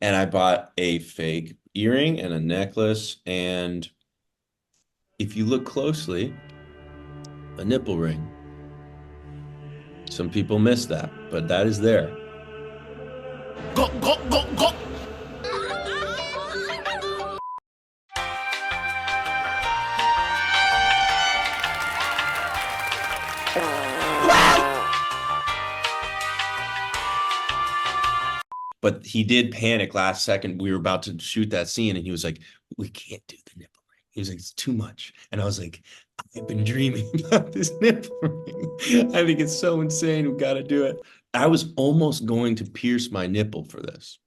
And I bought a fake earring and a necklace, and if you look closely, a nipple ring. Some people miss that, but that is there. Go, go, go, go. But he did panic last second. We were about to shoot that scene, and he was like, "We can't do the nipple ring." He was like, "It's too much." And I was like, "I've been dreaming about this nipple ring. I think it's so insane. We got to do it." I was almost going to pierce my nipple for this.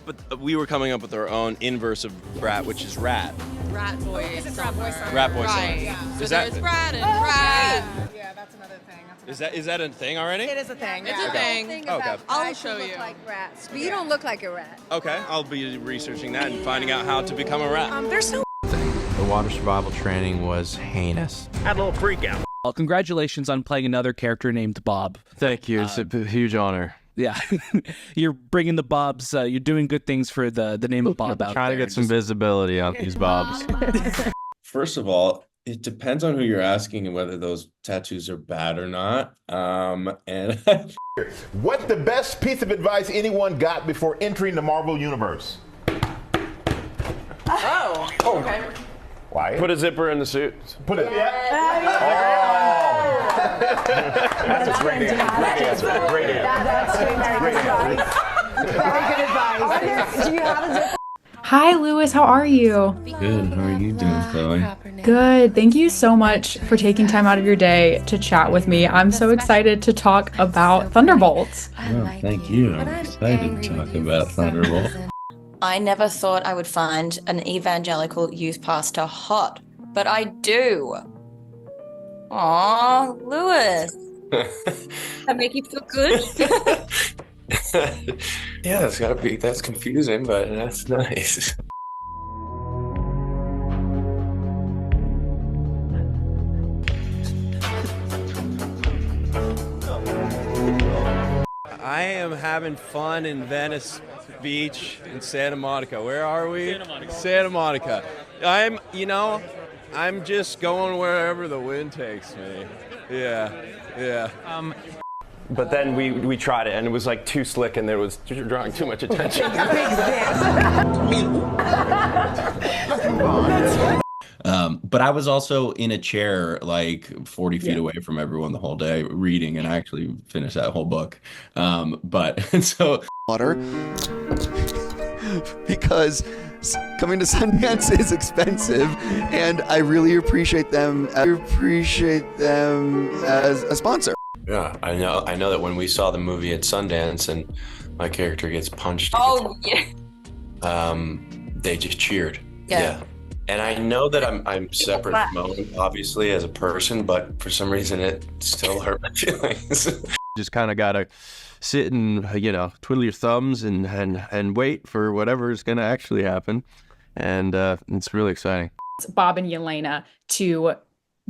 But we were coming up with our own inverse of brat, which is rat. Rat boy. Rat boy summer. Rat boy Right. summer. Yeah. So Is that there's brat and brat. Yeah, that's another thing. is that a thing already? It is a thing. It's yeah. a thing. Okay. I'll show look you. like rats, but you don't look like a rat. Okay, I'll be researching that and finding out how to become a rat. There's no The water survival training was heinous. Had a little freak out. Well, congratulations on playing another character named Bob. Thank you. It's a huge honor. Yeah, you're bringing the Bobs. You're doing good things for the name of Bob out Trying to there. get some visibility on these Bobs. First of all, it depends on who you're asking and whether those tattoos are bad or not. And What's the best piece of advice anyone got before entering the Marvel Universe? Oh. Okay. Why? Put a zipper in the suit. Put it. That's a great answer. Great answer. Very good advice. Do you have a zip? Hi, Lewis. How are you? good. How are you doing, Chloe? Good. Thank you so much for taking time out of your day to chat with me. I'm so excited to talk about Thunderbolts. Oh, thank you. I'm excited to talk about Thunderbolt. I never thought I would find an evangelical youth pastor hot, but I do. Aw, Lewis. That make you feel good? Yeah, that's confusing, but that's nice. I am having fun in Venice Beach in Santa Monica. Where are we? Santa Monica. Santa Monica. I'm just going wherever the wind takes me. Yeah. But then we tried it, and it was like too slick, and there was drawing too much attention. But I was also in a chair like 40 feet away from everyone the whole day reading, and I actually finished that whole book. But so water because coming to Sundance is expensive, and I really appreciate them. As a sponsor. Yeah, I know that when we saw the movie at Sundance and my character gets punched, Yeah. they just cheered. Yeah. And I know that I'm separate from Owen, obviously, as a person, but for some reason it still hurt my feelings. Just kind of gotta sit and twiddle your thumbs and wait for whatever is gonna actually happen, and it's really exciting. Bob and Yelena to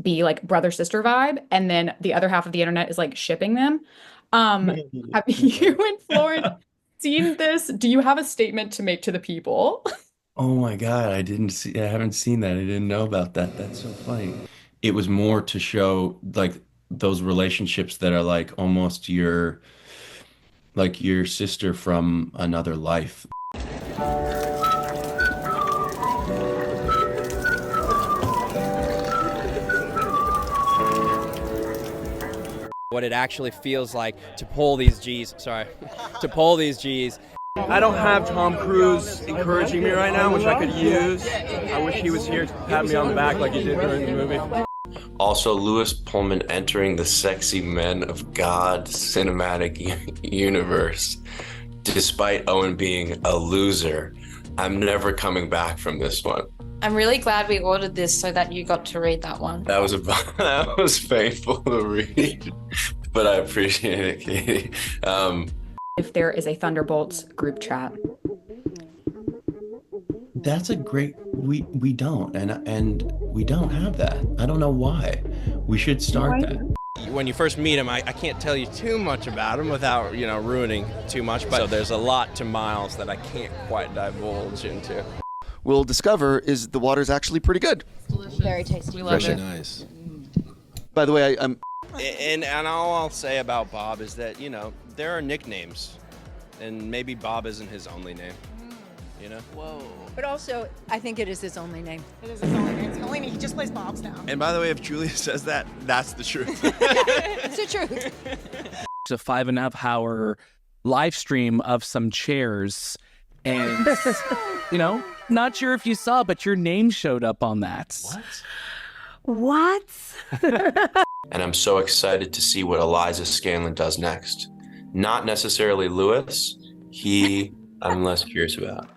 be like brother sister vibe, and then the other half of the internet is like shipping them. Have you and Florence seen this? Do you have a statement to make to the people? oh my God, I haven't seen that. I didn't know about that. That's so funny. It was more to show like those relationships that are like almost your sister from another life. What it actually feels like to pull these G's. To pull these G's. I don't have Tom Cruise encouraging me right now, which I could use. I wish he was here to pat me on the back like he did during the movie. Also, Lewis Pullman entering the Sexy Men of God cinematic universe. Despite Owen being a loser, I'm never coming back from this one. I'm really glad we ordered this so that you got to read that one. That was painful to read, but I appreciate it, Katie. If there is a Thunderbolts group chat. That's a great. We don't, and we don't have that. I don't know why. We should start that. when you first meet him, I can't tell you too much about him without, you know, ruining too much. But so there's a lot to Miles that I can't quite divulge into. We'll discover is the water's actually pretty good. Very tasty. We love it. Nice. By the way, I'm. And all I'll say about Bob is that, you know, there are nicknames, and maybe Bob isn't his only name. You know? Whoa. But also, I think it is his only name. It is his only name. It's the only name. He just plays Bob's now. And by the way, if Julia says that, that's the truth. It's the truth. It's a 5.5 hour live stream of some chairs, and you know, not sure if you saw, but your name showed up on that. What? And I'm so excited to see what Eliza Scanlon does next. Not necessarily Lewis. I'm less curious about.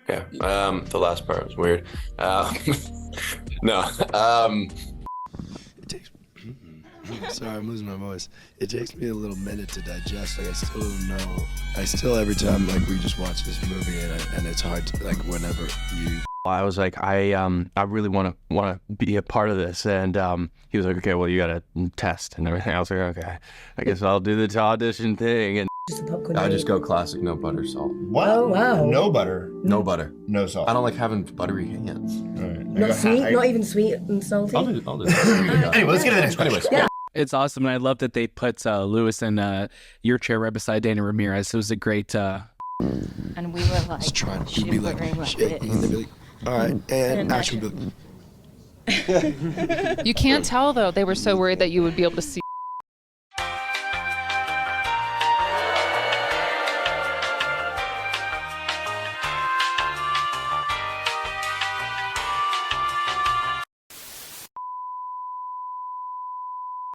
Okay. The last part was weird. No. Sorry, I'm losing my voice. It takes me a little minute to digest. Like, I still don't know. I still, every time, like, we just watch this movie, and it's hard to, like, whenever you. I was like, I really want to be a part of this, and he was like, okay, well, you gotta test and everything. I was like, okay, I guess I'll do the audition thing, and I just go classic, no butter, salt. What? Oh, wow. No butter. No butter. No salt. I don't like having buttery hands. All right. Not sweet? Not even sweet and salty? I'll do that. Anyway, let's get to the next question. Anyways, Yeah. It's awesome, and I love that they put Lewis in your chair right beside Dana Ramirez. It was a great. And we were like, Just trying to be like, shaking, and they'd be like, all right, and action. You can't tell though. They were so worried that you would be able to see